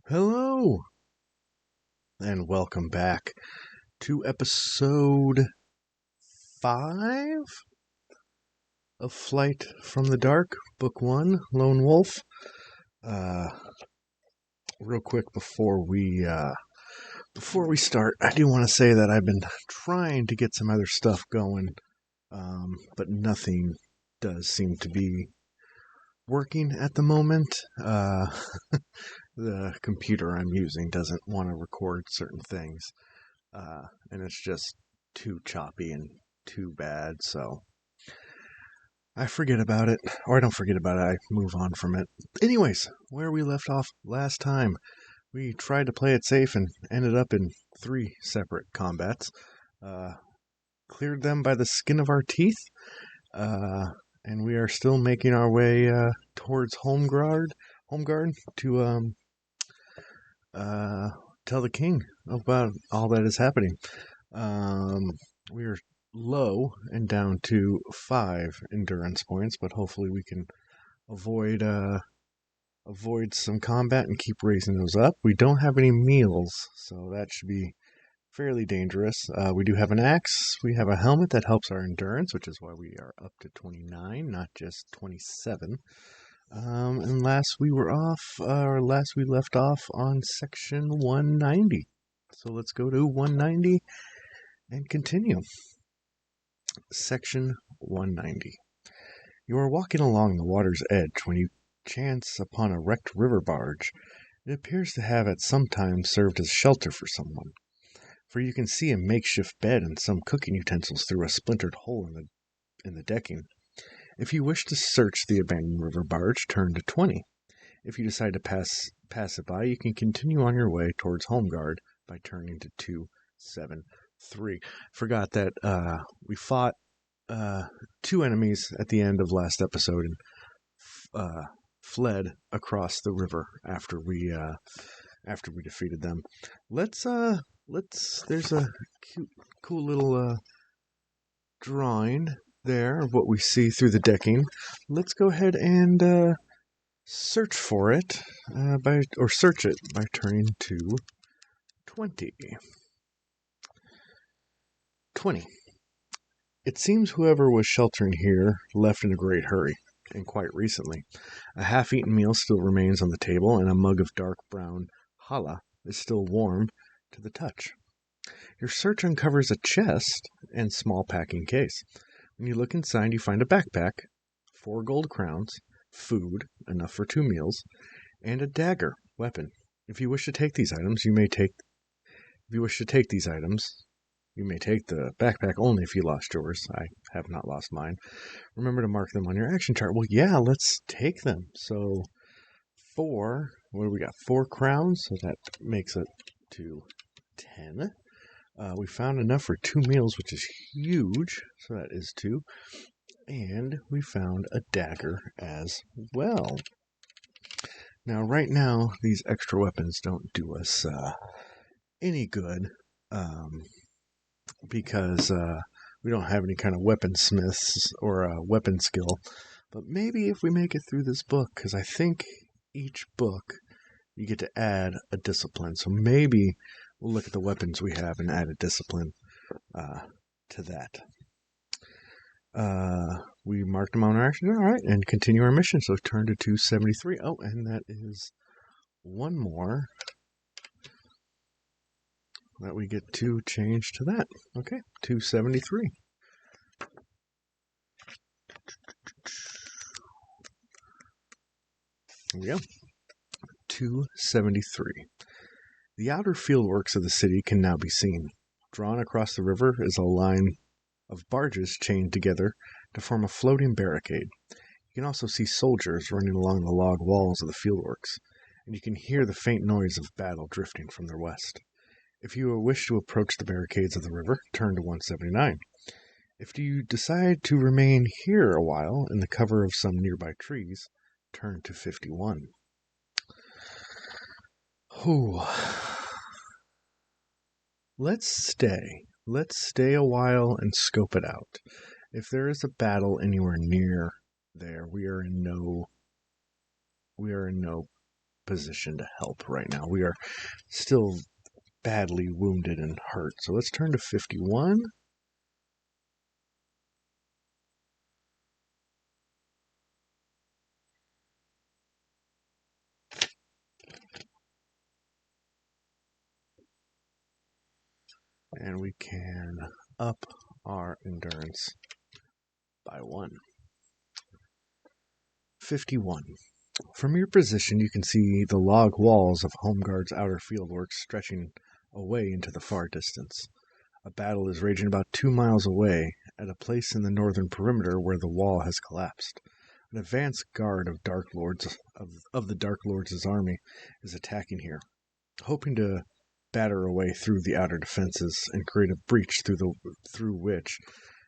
Hello, and welcome back to episode 5 of Flight from the Dark, Book 1, Lone Wolf. Uh, Real quick before we start, I do want to say that I've been trying to get some other stuff going, but nothing does seem to be working at the moment. The computer I'm using doesn't want to record certain things. And it's just too choppy and too bad, so I forget about it. Or I don't forget about it, I move on from it. Anyways, where we left off last time, we tried to play it safe and ended up in 3 separate combats. Uh, Cleared them by the skin of our teeth, uh, and we are still making our way towards Homeguard to uh, tell the king about all that is happening. Um, we are low and down to 5 endurance points, but hopefully we can avoid some combat and keep raising those up. We don't have any meals, so that should be fairly dangerous. We do have an axe. We have a helmet that helps our endurance, which is why we are up to 29, not just 27. And last we left off on section 190. So let's go to 190 and continue. Section 190. You are walking along the water's edge when you chance upon a wrecked river barge. It appears to have at some time served as shelter for someone, for you can see a makeshift bed and some cooking utensils through a splintered hole in the decking. If you wish to search the abandoned river barge, turn to 20. If you decide to pass it by, you can continue on your way towards Homeguard by turning to 273. Forgot that we fought 2 enemies at the end of last episode and fled across the river after we defeated them. Let's there's a cool little drawing there of what we see through the decking. Let's go ahead and search for it search it by turning to 20. 20. It seems whoever was sheltering here left in a great hurry, and quite recently. A half-eaten meal still remains on the table, and a mug of dark brown challah is still warm to the touch. Your search uncovers a chest and small packing case. When you look inside, you find a backpack, 4 gold crowns, food, enough for 2 meals, and a dagger weapon. If you wish to take these items, you may take the backpack only if you lost yours. I have not lost mine. Remember to mark them on your action chart. Well, yeah, let's take them. So, what do we got? 4 crowns, so that makes it to 10. We found enough for 2 meals, which is huge, so that is 2. And we found a dagger as well. Now, right now, these extra weapons don't do us any good, because we don't have any kind of weaponsmiths or weapon skill. But maybe if we make it through this book, because I think each book you get to add a discipline. So maybe we'll look at the weapons we have and add a discipline to that. We marked them on our action. All right, and continue our mission. So turn to 273. Oh, and that is one more that we get to change to that. Okay, 273. Here we go. 273. The outer fieldworks of the city can now be seen. Drawn across the river is a line of barges chained together to form a floating barricade. You can also see soldiers running along the log walls of the fieldworks, and you can hear the faint noise of battle drifting from their west. If you wish to approach the barricades of the river, turn to 179. If you decide to remain here a while in the cover of some nearby trees, turn to 51. Ooh. Let's stay a while and scope it out. If there is a battle anywhere near there, we are in no position to help right now. We are still badly wounded and hurt. So let's turn to 51. And we can up our endurance by 1. 51. From your position, you can see the log walls of Homeguard's outer fieldworks stretching away into the far distance. A battle is raging about 2 miles away, at a place in the northern perimeter where the wall has collapsed. An advance guard of Dark Lords of the Dark Lords' army is attacking here, hoping to batter away through the outer defenses and create a breach through which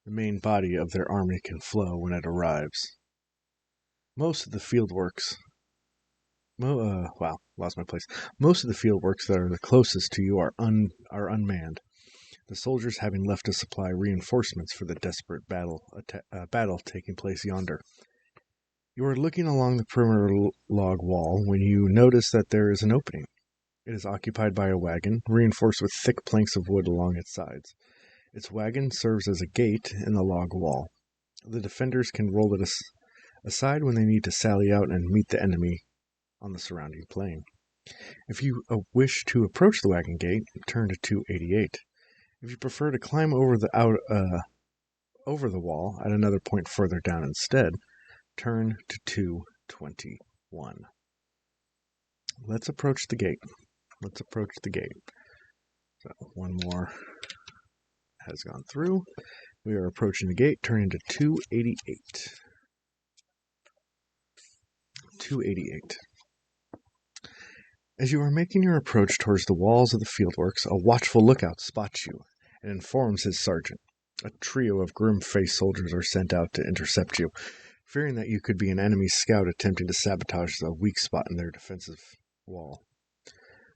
the main body of their army can flow when it arrives. Most of the fieldworks lost my place. Most of the fieldworks that are the closest to you are unmanned. The soldiers having left to supply reinforcements for the desperate battle taking place yonder. You are looking along the perimeter log wall when you notice that there is an opening. It is occupied by a wagon, reinforced with thick planks of wood along its sides. Its wagon serves as a gate in the log wall. The defenders can roll it aside when they need to sally out and meet the enemy on the surrounding plain. If you wish to approach the wagon gate, turn to 288. If you prefer to climb over the wall at another point further down instead, turn to 221. Let's approach the gate. So one more has gone through. We are approaching the gate, turning to 288. 288. As you are making your approach towards the walls of the fieldworks, a watchful lookout spots you and informs his sergeant. A trio of grim-faced soldiers are sent out to intercept you, fearing that you could be an enemy scout attempting to sabotage a weak spot in their defensive wall.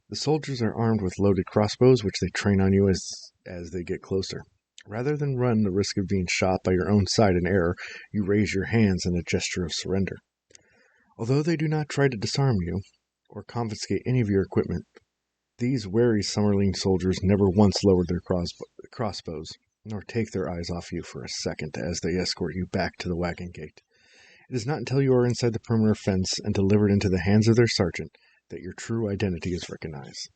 The soldiers are armed with loaded crossbows, which they train on you as they get closer. Rather than run the risk of being shot by your own side in error, you raise your hands in a gesture of surrender. Although they do not try to disarm you or confiscate any of your equipment, these wary Summerling soldiers never once lowered their crossbows, nor take their eyes off you for a second as they escort you back to the wagon gate. It is not until you are inside the perimeter fence and delivered into the hands of their sergeant that your true identity is recognized.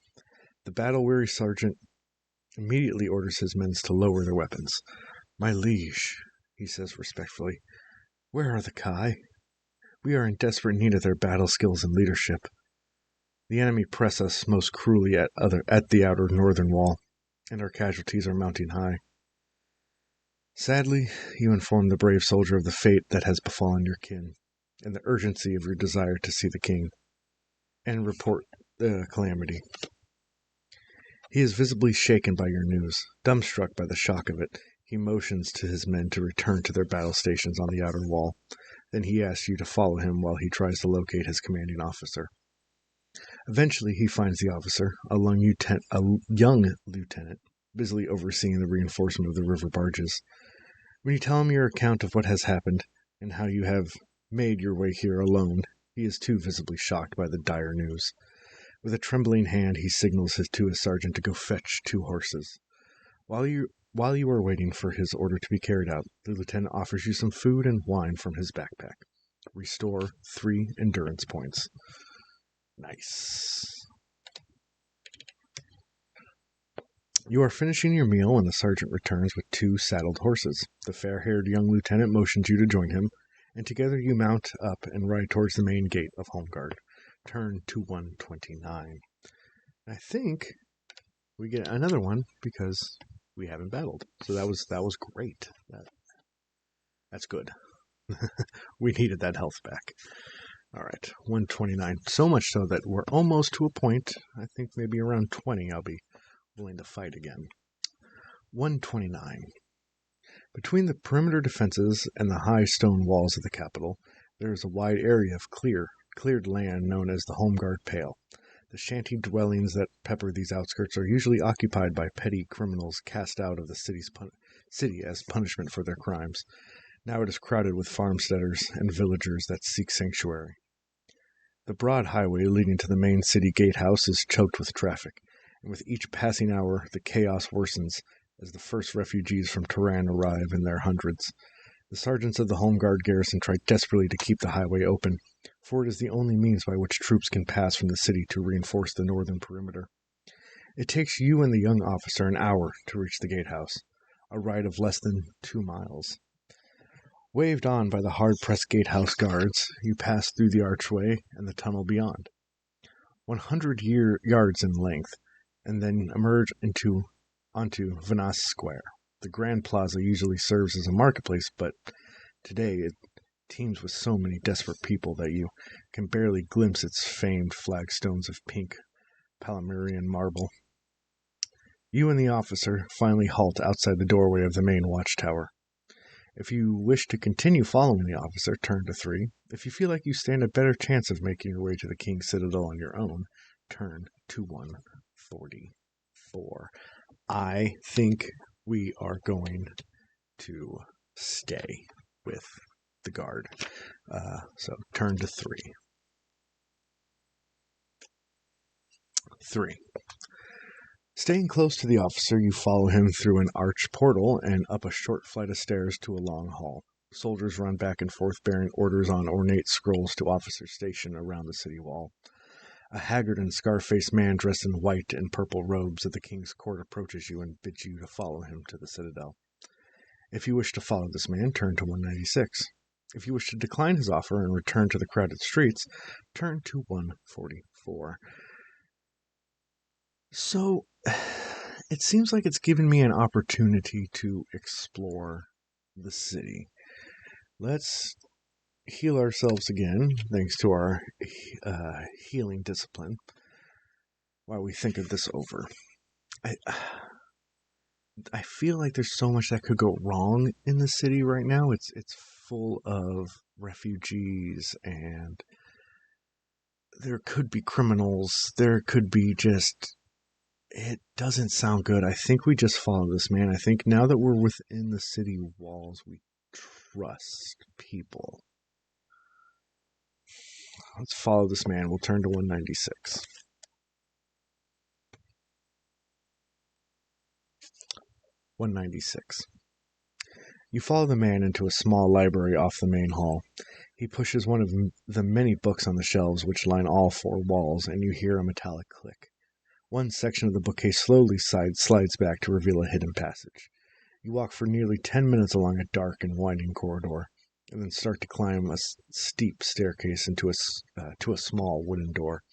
The battle-weary sergeant immediately orders his men to lower their weapons. "My liege," he says respectfully, "where are the Kai? We are in desperate need of their battle skills and leadership. The enemy press us most cruelly at the outer northern wall, and our casualties are mounting high. Sadly, you inform the brave soldier of the fate that has befallen your kin, and the urgency of your desire to see the king, and report the calamity. He is visibly shaken by your news. Dumbstruck by the shock of it, he motions to his men to return to their battle stations on the outer wall. Then he asks you to follow him while he tries to locate his commanding officer. Eventually, he finds the officer, a young lieutenant, busily overseeing the reinforcement of the river barges. When you tell him your account of what has happened and how you have made your way here alone, he is too visibly shocked by the dire news. With a trembling hand, he signals to his sergeant to go fetch 2 horses. While you are waiting for his order to be carried out, the lieutenant offers you some food and wine from his backpack. Restore 3 endurance points. Nice. You are finishing your meal when the sergeant returns with 2 saddled horses. The fair-haired young lieutenant motions you to join him, and together you mount up and ride towards the main gate of Homeguard. Turn to 129. I think we get another one because we haven't battled. So that was great. That's good. We needed that health back. All right, 129. So much so that we're almost to a point. I think maybe around 20 I'll be willing to fight again. 129. Between the perimeter defenses and the high stone walls of the capital, there is a wide area of cleared land known as the Homeguard Pale. The shanty dwellings that pepper these outskirts are usually occupied by petty criminals cast out of the city as punishment for their crimes. Now it is crowded with farmsteaders and villagers that seek sanctuary. The broad highway leading to the main city gatehouse is choked with traffic, and with each passing hour the chaos worsens as the first refugees from Tehran arrive in their hundreds. The sergeants of the Home Guard garrison try desperately to keep the highway open, for it is the only means by which troops can pass from the city to reinforce the northern perimeter. It takes you and the young officer an hour to reach the gatehouse, a ride of less than 2 miles. Waved on by the hard-pressed gatehouse guards, you pass through the archway and the tunnel beyond, 100 yards in length, and then emerge onto Venice Square. The Grand Plaza usually serves as a marketplace, but today it teems with so many desperate people that you can barely glimpse its famed flagstones of pink Palmyrean marble. You and the officer finally halt outside the doorway of the main watchtower. If you wish to continue following the officer, turn to 3. If you feel like you stand a better chance of making your way to the King's Citadel on your own, turn to 144. I think we are going to stay with the guard. So turn to 3. 3. Staying close to the officer, you follow him through an arched portal and up a short flight of stairs to a long hall. Soldiers run back and forth bearing orders on ornate scrolls to officers stationed around the city wall. A haggard and scar-faced man dressed in white and purple robes of the king's court approaches you and bids you to follow him to the citadel. If you wish to follow this man, turn to 196. If you wish to decline his offer and return to the crowded streets, turn to 144. So, it seems like it's given me an opportunity to explore the city. Let's heal ourselves again, thanks to our healing discipline, while we think of this over. I feel like there's so much that could go wrong in the city right now. It's full of refugees, and there could be criminals. There could be just... It doesn't sound good. I think we just follow this man. I think now that we're within the city walls, we trust people. Let's follow this man. We'll turn to 196. 196. You follow the man into a small library off the main hall. He pushes one of the many books on the shelves which line all 4 walls, and you hear a metallic click. One section of the bookcase slowly slides back to reveal a hidden passage. You walk for nearly 10 minutes along a dark and winding corridor, and then start to climb a steep staircase into to a small wooden door.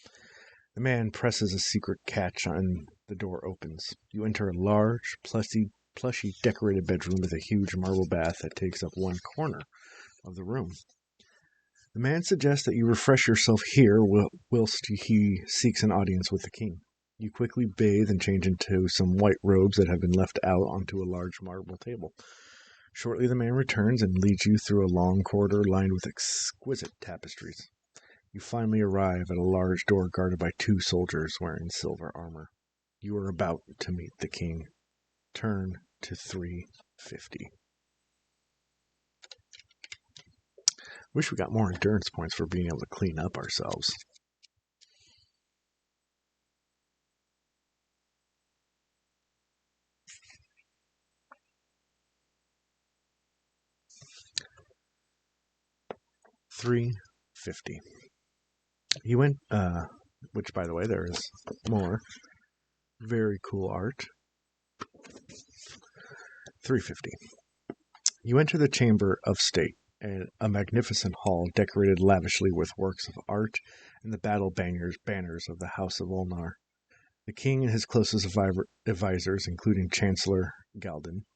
The man presses a secret catch and the door opens. You enter a large, plushy decorated bedroom with a huge marble bath that takes up one corner of the room. The man suggests that you refresh yourself here whilst he seeks an audience with the king. You quickly bathe and change into some white robes that have been left out onto a large marble table. Shortly the man returns and leads you through a long corridor lined with exquisite tapestries. You finally arrive at a large door guarded by 2 soldiers wearing silver armor. You are about to meet the king. Turn to 350. Wish we got more endurance points for being able to clean up ourselves. $350. You went, which by the way, there is more very cool art. $350. You enter the Chamber of State, a magnificent hall decorated lavishly with works of art and the battle banners of the House of Ulnar. The king and his closest advisors, including Chancellor Galden,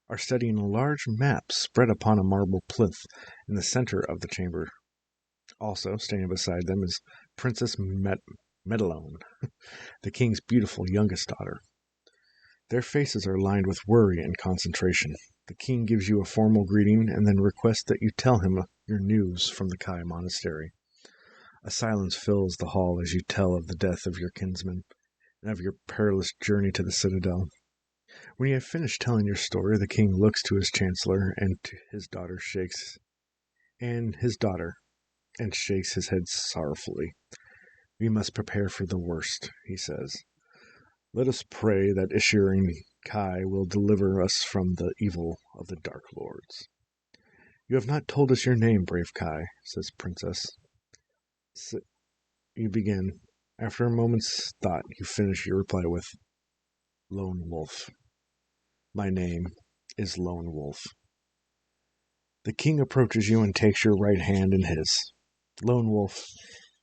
are studying a large map spread upon a marble plinth in the center of the chamber. Also, standing beside them is Princess Medalone, the king's beautiful youngest daughter. Their faces are lined with worry and concentration. The king gives you a formal greeting and then requests that you tell him your news from the Kai Monastery. A silence fills the hall as you tell of the death of your kinsman and of your perilous journey to the citadel. When you have finished telling your story, the king looks to his chancellor and to his daughter and shakes his head sorrowfully. We must prepare for the worst, he says. Let us pray that Ishirin Kai will deliver us from the evil of the Dark Lords. You have not told us your name, brave Kai, says Princess. You begin. After a moment's thought, you finish your reply with, Lone Wolf. My name is Lone Wolf. The king approaches you and takes your right hand in his. Lone Wolf,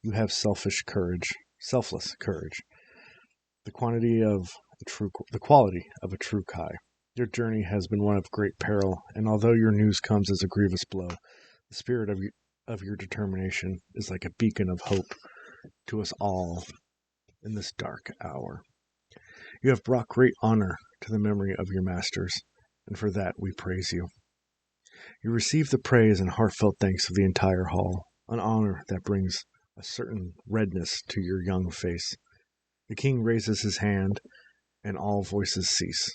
you have selfless courage, the quality of a true Kai. Your journey has been one of great peril, and although your news comes as a grievous blow, the spirit of your determination is like a beacon of hope to us all in this dark hour. You have brought great honor to the memory of your masters, and for that we praise you. You receive the praise and heartfelt thanks of the entire hall, an honor that brings a certain redness to your young face. The king raises his hand, and all voices cease.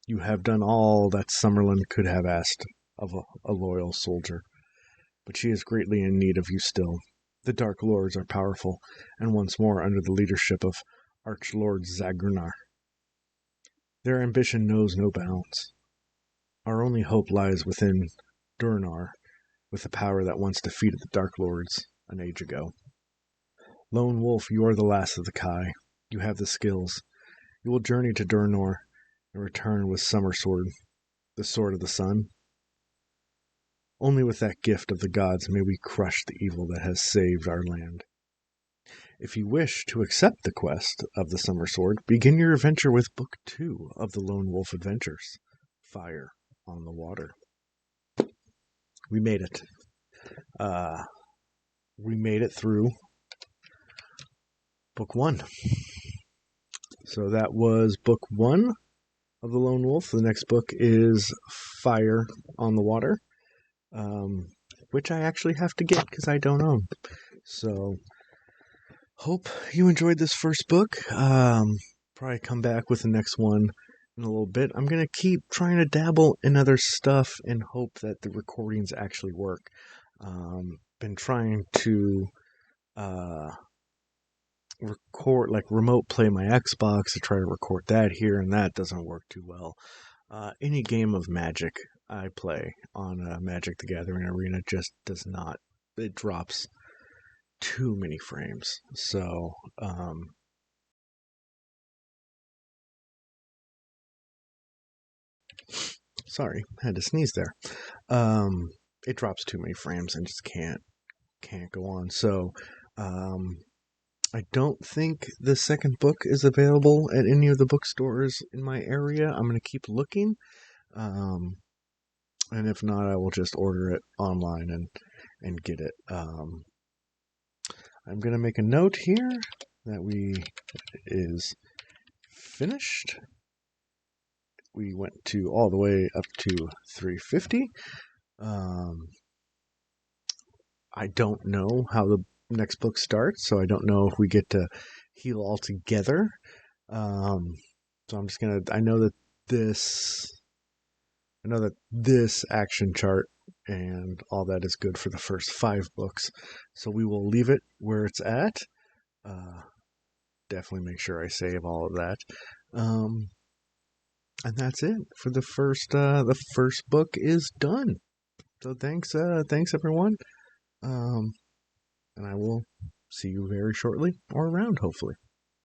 You have done all that Summerlin could have asked of a loyal soldier, but she is greatly in need of you still. The Dark Lords are powerful, and once more under the leadership of Archlord Zagrunar. Their ambition knows no bounds. Our only hope lies within Durnar, with the power that once defeated the Dark Lords an age ago. Lone Wolf, you are the last of the Kai. You have the skills. You will journey to Durnar and return with Summer Sword, the Sword of the Sun. Only with that gift of the gods may we crush the evil that has saved our land. If you wish to accept the quest of the Summer Sword, begin your adventure with Book 2 of the Lone Wolf Adventures, Fire on the Water. We made it. We made it through Book 1. So that was Book 1 of the Lone Wolf. The next book is Fire on the Water, which I actually have to get because I don't own. So, hope you enjoyed this first book. Probably come back with the next one in a little bit. I'm going to keep trying to dabble in other stuff and hope that the recordings actually work. Been trying to record, like remote play my Xbox to try to record that here, and that doesn't work too well. Any game of Magic I play on Magic the Gathering Arena just does not. It drops too many frames. So, sorry, had to sneeze there. It drops too many frames and just can't go on. So, I don't think the second book is available at any of the bookstores in my area. I'm going to keep looking. And if not, I will just order it online and get it. I'm going to make a note here that is finished. We went to all the way up to 350. I don't know how the next book starts, so I don't know if we get to heal all together. So I'm just gonna. I know that this action chart and all that is good for the first 5 books. So we will leave it where it's at. Definitely make sure I save all of that. And that's it for the first. The first book is done. So thanks everyone. And I will see you very shortly or around, hopefully.